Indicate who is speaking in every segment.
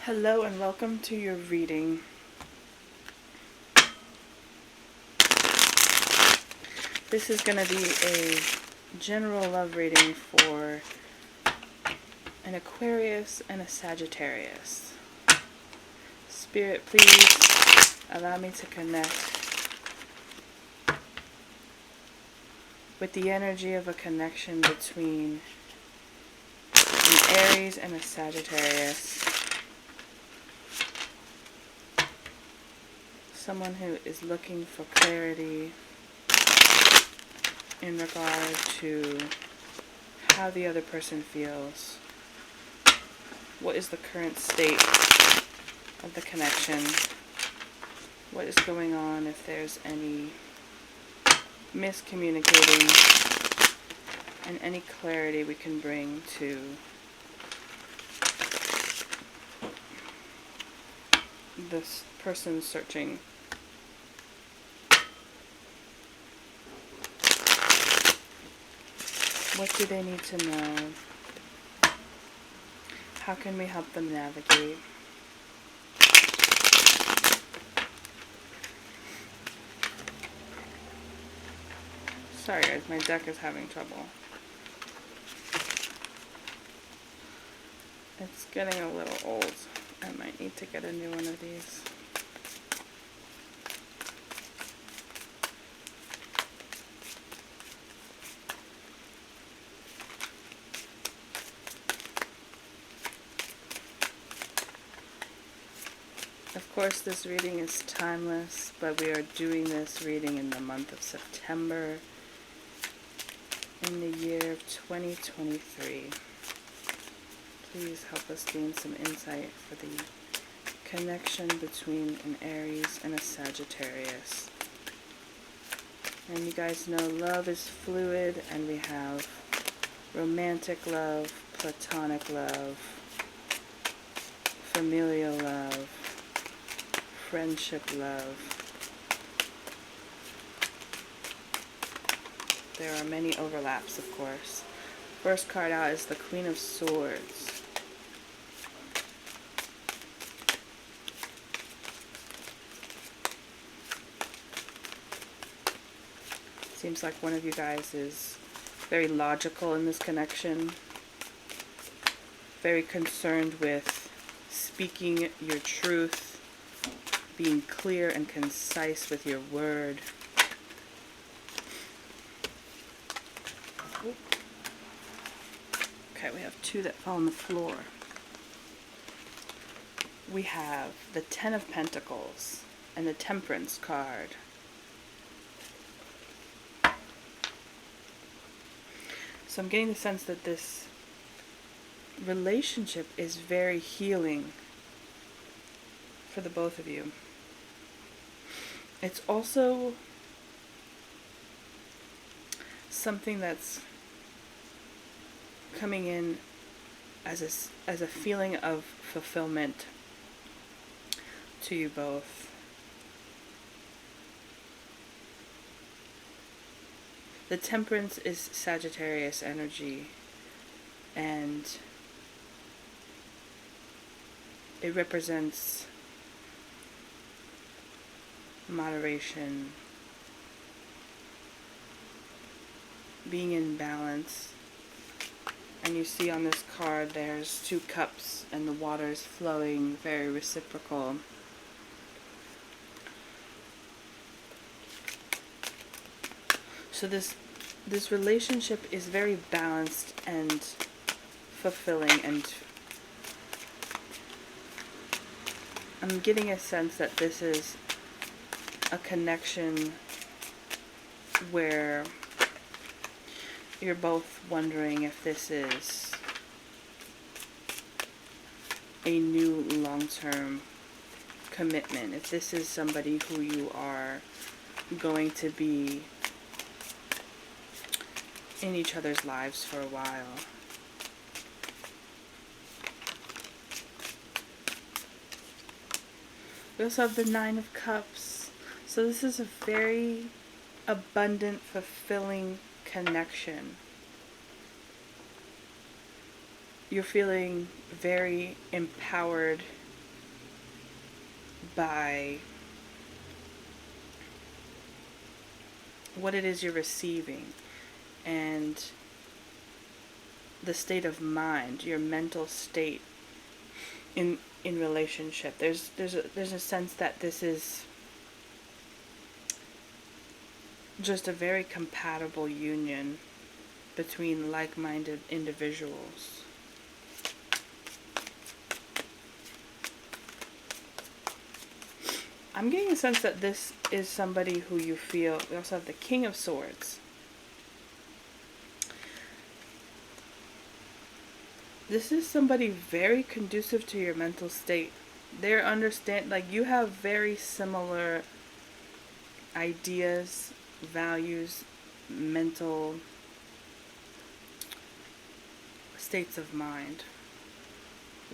Speaker 1: Hello and welcome to your reading. This is going to be a general love reading for an Aquarius and a Sagittarius. Spirit, please allow me to connect with the energy of a connection between an Aries and a Sagittarius. Someone who is looking for clarity in regard to how the other person feels. What is the current state of the connection? What is going on, if there's any miscommunicating, and any clarity we can bring to this person searching. What do they need to know? How can we help them navigate? Sorry guys, my deck is having trouble. It's getting a little old. I might need to get a new one of these. Of course, this reading is timeless, but we are doing this reading in the month of September in the year of 2023. Please help us gain some insight for the connection between an Aries and a Sagittarius. And you guys know love is fluid, and we have romantic love, platonic love, familial love, friendship love. There are many overlaps, of course. First card out is the Queen of Swords. Seems like one of you guys is very logical in this connection, very concerned with speaking your truth, being clear and concise with your word. Okay, we have two that fell on the floor. We have the Ten of Pentacles and the Temperance card. So I'm getting the sense that this relationship is very healing for the both of you. It's also something that's coming in as a feeling of fulfillment to you both. The Temperance is Sagittarius energy, and it represents moderation, being in balance. And you see on this card there's two cups and the water is flowing, very reciprocal. So this relationship is very balanced and fulfilling, and I'm getting a sense that this is a connection where you're both wondering if this is a new long-term commitment, if this is somebody who you are going to be in each other's lives for a while. We also have the Nine of Cups. So this is a very abundant, fulfilling connection. You're feeling very empowered by what it is you're receiving and the state of mind, your mental state in relationship. There's a sense that this is just a very compatible union between like-minded individuals. I'm getting a sense that this is somebody who you feel. We also have the King of Swords. This is somebody very conducive to your mental state. They're like you have very similar ideas, values, mental states of mind.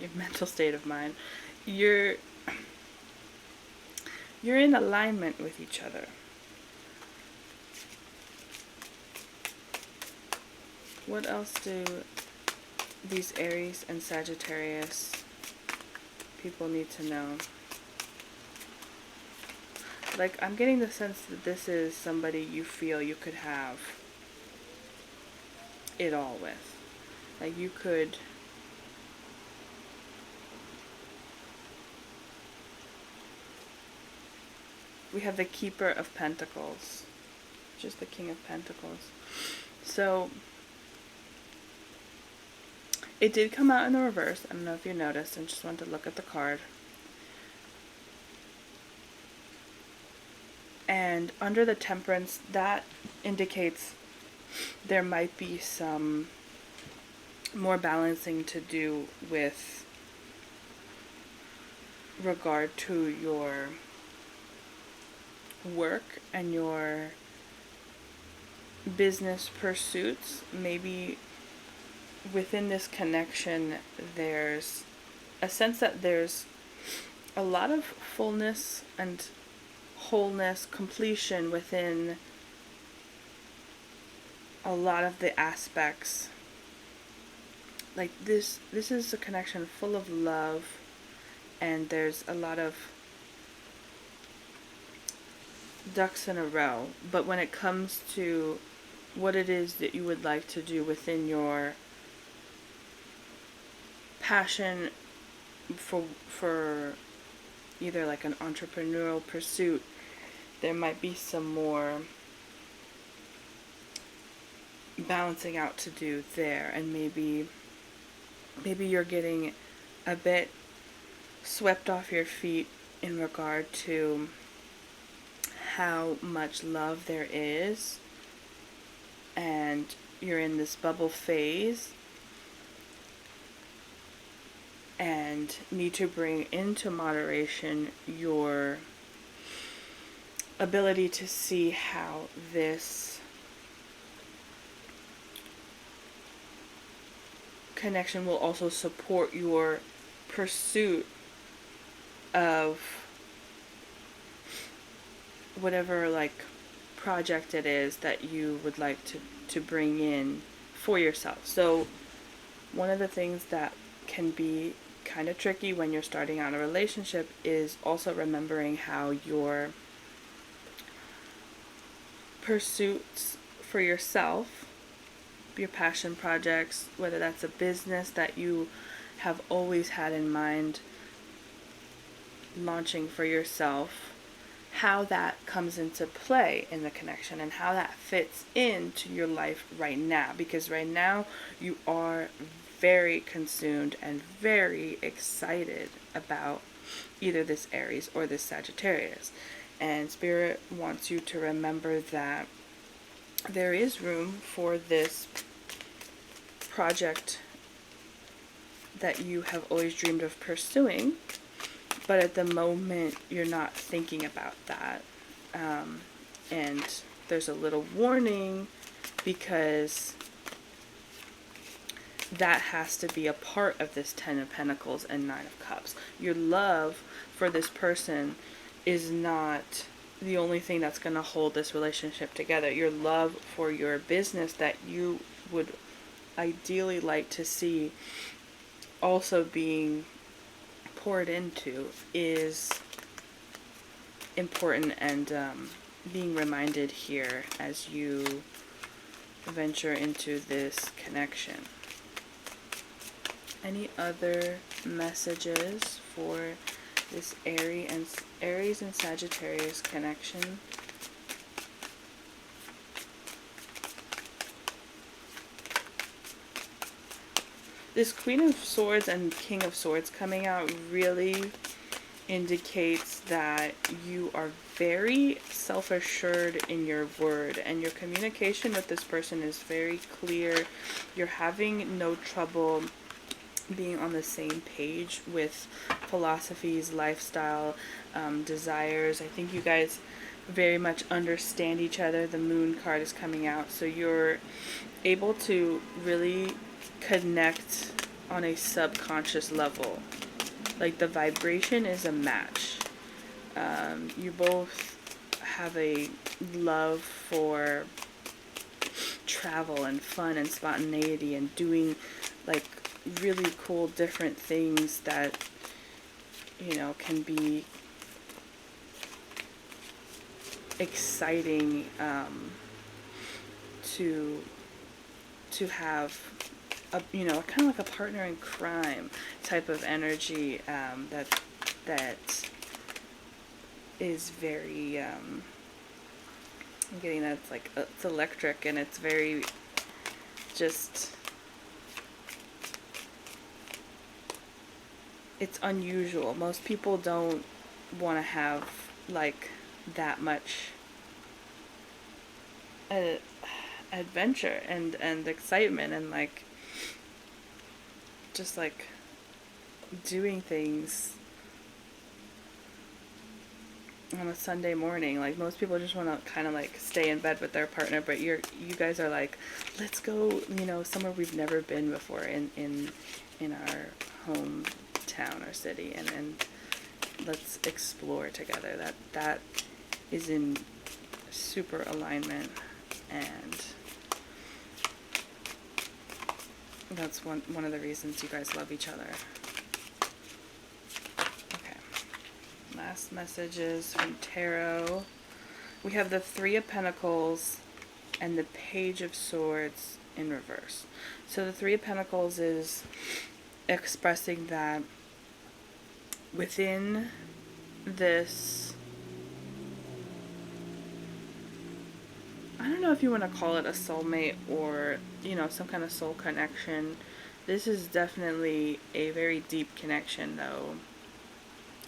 Speaker 1: Your mental state of mind. You're in alignment with each other. What else do these Aries and Sagittarius people need to know? Like, I'm getting the sense that this is somebody you feel you could have it all with. Like, you could we have the Keeper of Pentacles, just the King of Pentacles. So it did come out in the reverse. I don't know if you noticed. I just wanted to look at the card. And under the Temperance, that indicates there might be some more balancing to do with regard to your work and your business pursuits. Maybe within this connection there's a sense that there's a lot of fullness and wholeness, completion within a lot of the aspects. Like this is a connection full of love, and there's a lot of ducks in a row. But when it comes to what it is that you would like to do within your passion for either like an entrepreneurial pursuit, there might be some more balancing out to do there, and maybe you're getting a bit swept off your feet in regard to how much love there is, and you're in this bubble phase and need to bring into moderation your ability to see how this connection will also support your pursuit of whatever like project it is that you would like to bring in for yourself. So one of the things that can be kind of tricky when you're starting out a relationship is also remembering how your pursuits for yourself, your passion projects, whether that's a business that you have always had in mind launching for yourself, how that comes into play in the connection and how that fits into your life right now. Because right now you are very consumed and very excited about either this Aries or this Sagittarius. And Spirit wants you to remember that there is room for this project that you have always dreamed of pursuing, but at the moment you're not thinking about that. And there's a little warning, because that has to be a part of this Ten of Pentacles and Nine of Cups. Your love for this person is not the only thing that's going to hold this relationship together. Your love for your business that you would ideally like to see also being poured into is important and being reminded here as you venture into this connection. Any other messages for this Aries and Sagittarius connection? This Queen of Swords and King of Swords coming out really indicates that you are very self-assured in your word, and your communication with this person is very clear. You're having no trouble being on the same page with philosophies, lifestyle, desires. I think you guys very much understand each other. The Moon card is coming out, so you're able to really connect on a subconscious level. Like, the vibration is a match. You both have a love for travel and fun and spontaneity and doing like really cool different things that, you know, can be exciting to have a, you know, kind of like a partner in crime type of energy that is very I'm getting that it's like it's electric, and it's very just, it's unusual. Most people don't want to have like that much adventure and excitement and like just like doing things on a Sunday morning. Like, most people just want to kind of like stay in bed with their partner, but you guys are like, let's go, you know, somewhere we've never been before in our hometown or city, and let's explore together. That is in super alignment, and that's one of the reasons you guys love each other. Okay. Last messages from Tarot. We have the Three of Pentacles and the Page of Swords in reverse. So the Three of Pentacles is expressing that within this, I don't know if you want to call it a soulmate or, you know, some kind of soul connection. This is definitely a very deep connection, though.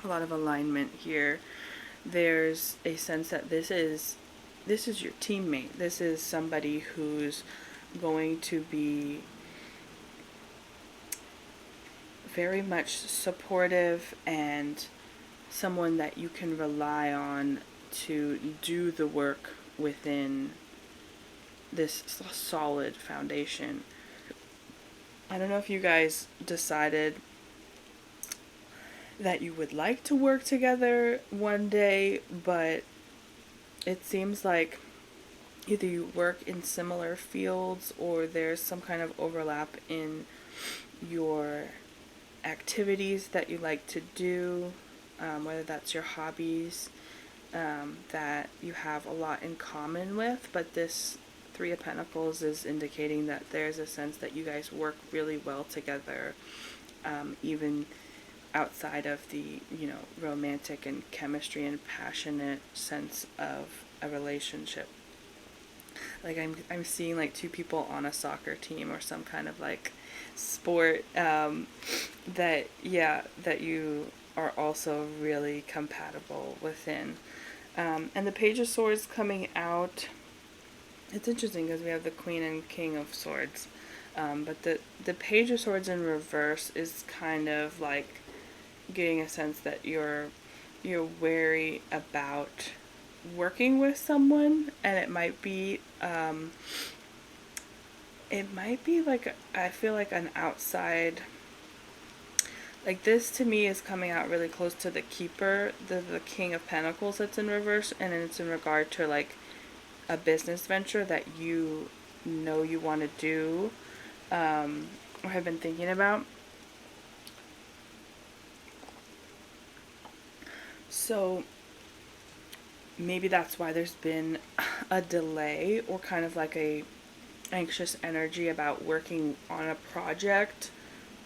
Speaker 1: A lot of alignment here. There's a sense that this is your teammate. This is somebody who's going to be very much supportive and someone that you can rely on to do the work within this solid foundation. I don't know if you guys decided that you would like to work together one day, but it seems like either you work in similar fields or there's some kind of overlap in your activities that you like to do, whether that's your hobbies, that you have a lot in common with. But this Three of Pentacles is indicating that there's a sense that you guys work really well together, even outside of the, you know, romantic and chemistry and passionate sense of a relationship. Like, I'm seeing like two people on a soccer team or some kind of like sport, that you are also really compatible within. And the Page of Swords coming out, it's interesting because we have the Queen and King of Swords, but the Page of Swords in reverse is kind of like getting a sense that you're wary about working with someone, and it might be like, I feel like an outside, like, this to me is coming out really close to the Keeper, the King of Pentacles that's in reverse, and it's in regard to like a business venture that you know you want to do, or have been thinking about. So maybe that's why there's been a delay or kind of like a anxious energy about working on a project,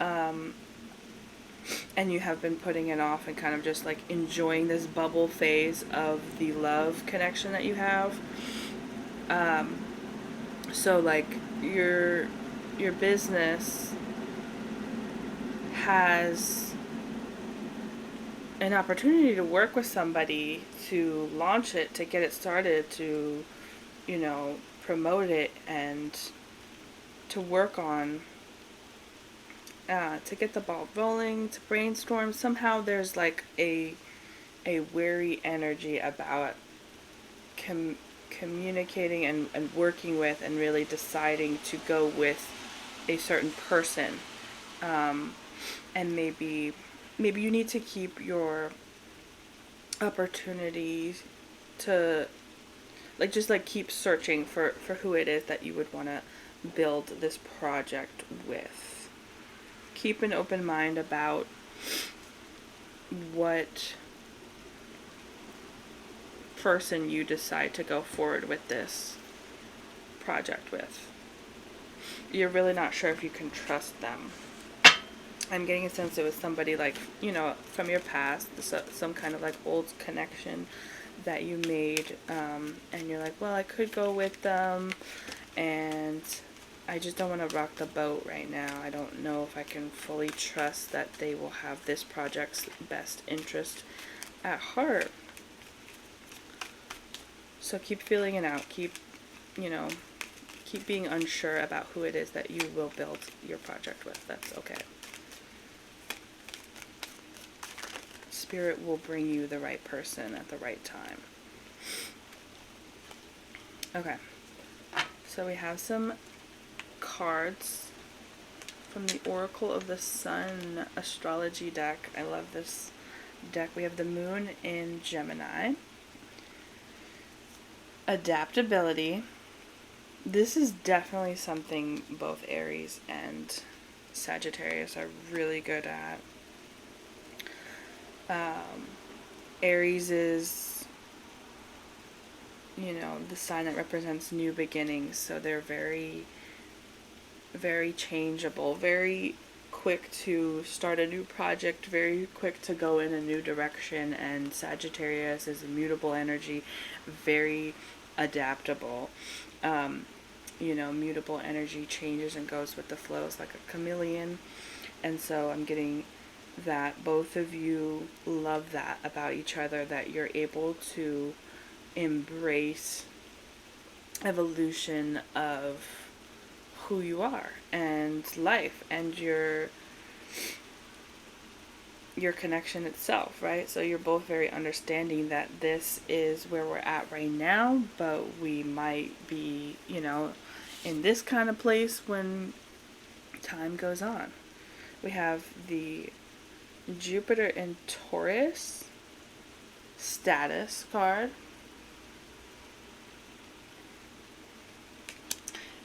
Speaker 1: and you have been putting it off and kind of just like enjoying this bubble phase of the love connection that you have. So like your business has an opportunity to work with somebody to launch it, to get it started, to, promote it, and to work on, to get the ball rolling, to brainstorm. Somehow there's like a weary energy about communicating and working with and really deciding to go with a certain person. And maybe you need to keep your opportunities to just like keep searching for who it is that you would want to build this project with. Keep an open mind about what person you decide to go forward with this project with. You're really not sure if you can trust them. I'm getting a sense it was somebody like, from your past, some kind of like old connection that you made, and you're like, well, I could go with them, and I just don't want to rock the boat right now. I don't know if I can fully trust that they will have this project's best interest at heart. So keep feeling it out. Keep being unsure about who it is that you will build your project with. That's okay. Spirit will bring you the right person at the right time. Okay. So we have some cards from the Oracle of the Sun astrology deck. I love this deck. We have the Moon in Gemini. Adaptability. This is definitely something both Aries and Sagittarius are really good at. Aries is, the sign that represents new beginnings, so they're very, very changeable, very quick to start a new project, very quick to go in a new direction, and Sagittarius is immutable energy, very adaptable. Mutable energy changes and goes with the flows like a chameleon, and so I'm getting that both of you love that about each other, that you're able to embrace evolution of who you are and life and your connection itself, right? So you're both very understanding that this is where we're at right now, but we might be, in this kind of place when time goes on. We have the Jupiter in Taurus status card.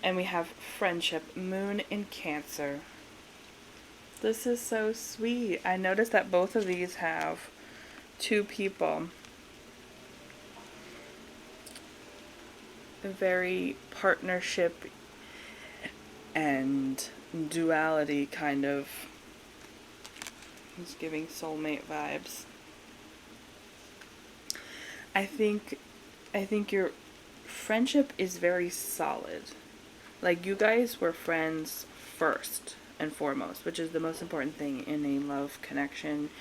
Speaker 1: And we have friendship, Moon in Cancer. This is so sweet. I noticed that both of these have two people. A very partnership and duality kind of. It's giving soulmate vibes. I think your friendship is very solid. Like, you guys were friends first and foremost, which is the most important thing in a love connection.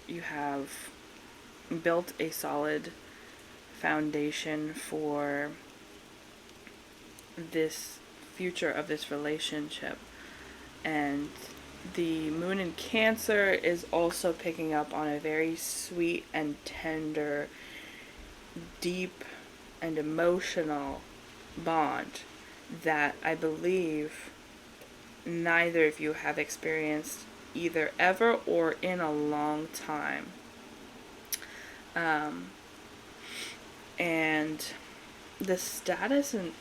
Speaker 1: You have built a solid foundation for this future of this relationship. And the Moon in Cancer is also picking up on a very sweet and tender, deep and emotional bond that I believe neither of you have experienced either ever or in a long time. And the status and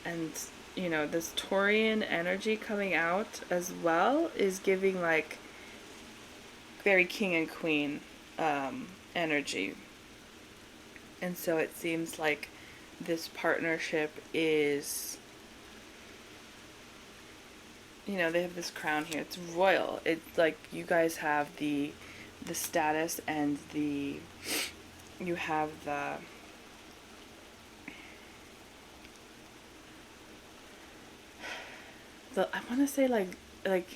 Speaker 1: this Taurian energy coming out as well is giving like very king and queen energy. And so it seems like this partnership is, you know, they have this crown here. It's royal. It's like you guys have the status and you have the I want to say like like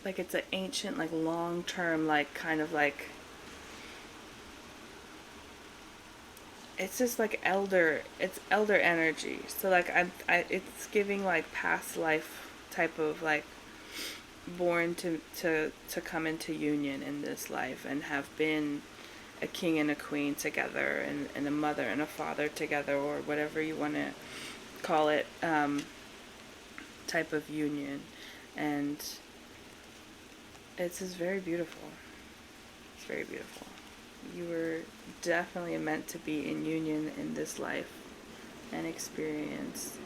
Speaker 1: it's an ancient, like long term, like kind of like, it's just like it's elder energy. So like it's giving like past life type of like, born to come into union in this life and have been a king and a queen together, and a mother and a father together, or whatever you want to call it, type of union. And it's just very beautiful. It's very beautiful. You were definitely meant to be in union in this life and experience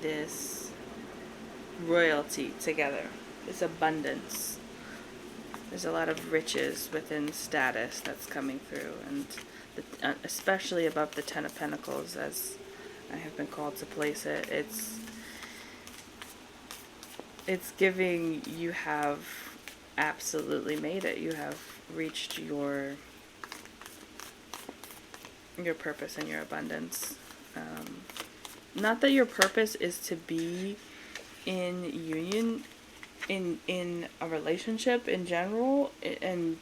Speaker 1: this royalty together, this abundance. There's a lot of riches within status that's coming through, and especially above the Ten of Pentacles, as I have been called to place it. It's giving, you have absolutely made it. You have reached your purpose and your abundance. Not that your purpose is to be in union in a relationship in general, and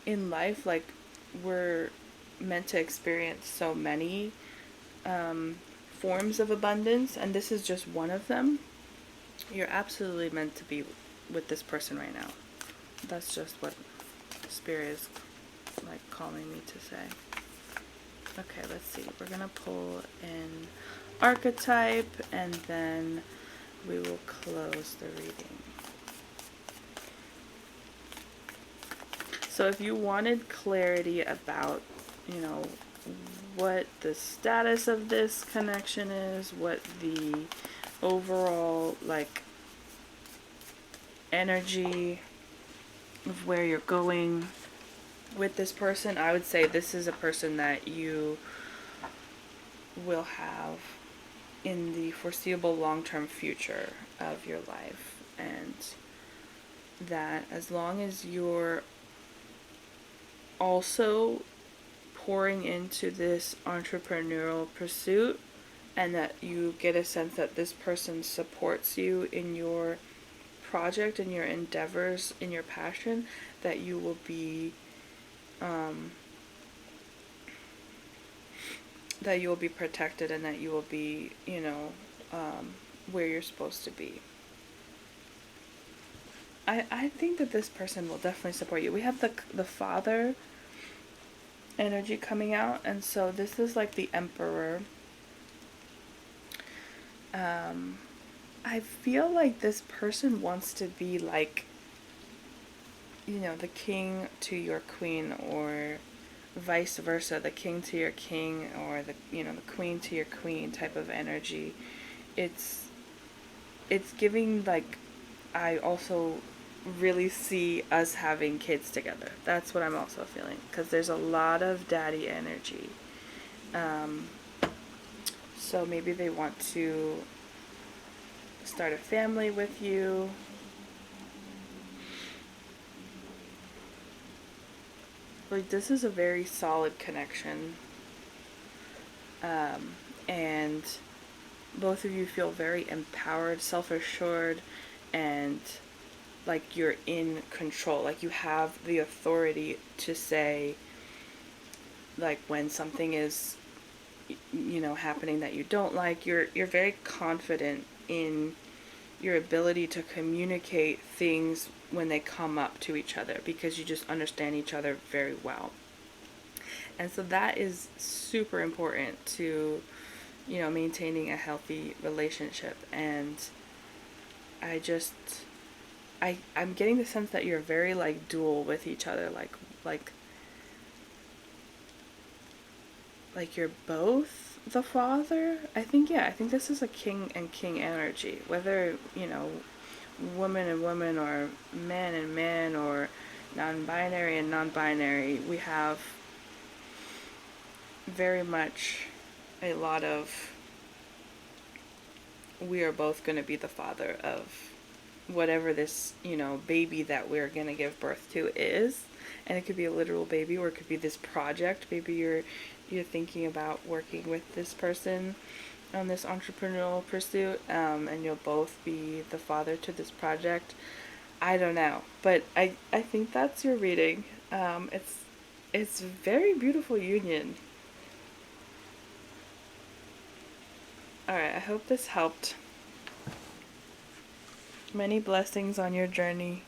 Speaker 1: in life, like, we're meant to experience so many forms of abundance, and this is just one of them. You're absolutely meant to be with this person right now. That's just what Spirit is like calling me to say. Okay, let's see. We're gonna pull in archetype, and then we will close the reading. So if you wanted clarity about, you know, what the status of this connection is, what the overall, like, energy of where you're going with this person, I would say this is a person that you will have in the foreseeable long-term future of your life, and that as long as you're also pouring into this entrepreneurial pursuit, and that you get a sense that this person supports you in your project, in your endeavors, in your passion, that you will be protected, and that you will be, you know, where you're supposed to be. I think that this person will definitely support you. We have the father energy coming out, and so this is like the Emperor. I feel like this person wants to be like, you know, the king to your queen, or vice versa, the king to your king, or the, you know, the queen to your queen type of energy. It's giving, like, I also really see us having kids together. That's what I'm also feeling, because there's a lot of daddy energy. So maybe they want to start a family with you. Like, this is a very solid connection. And both of you feel very empowered, self-assured, and like you're in control. Like, you have the authority to say, like, when something is, you know, happening that you don't like, you're very confident in your ability to communicate things when they come up to each other, because you just understand each other very well. And so that is super important to, you know, maintaining a healthy relationship. And I'm getting the sense that you're very, like, dual with each other, like you're both the father. I think this is a king and king energy, whether, you know, woman and woman, or man and man, or non-binary and non-binary. We have very much a lot of, we are both going to be the father of whatever this, baby that we're going to give birth to is. And it could be a literal baby, or it could be this project. Maybe you're thinking about working with this person on this entrepreneurial pursuit, and you'll both be the father to this project. I don't know, but I think that's your reading. It's very beautiful union. All right, I hope this helped. Many blessings on your journey.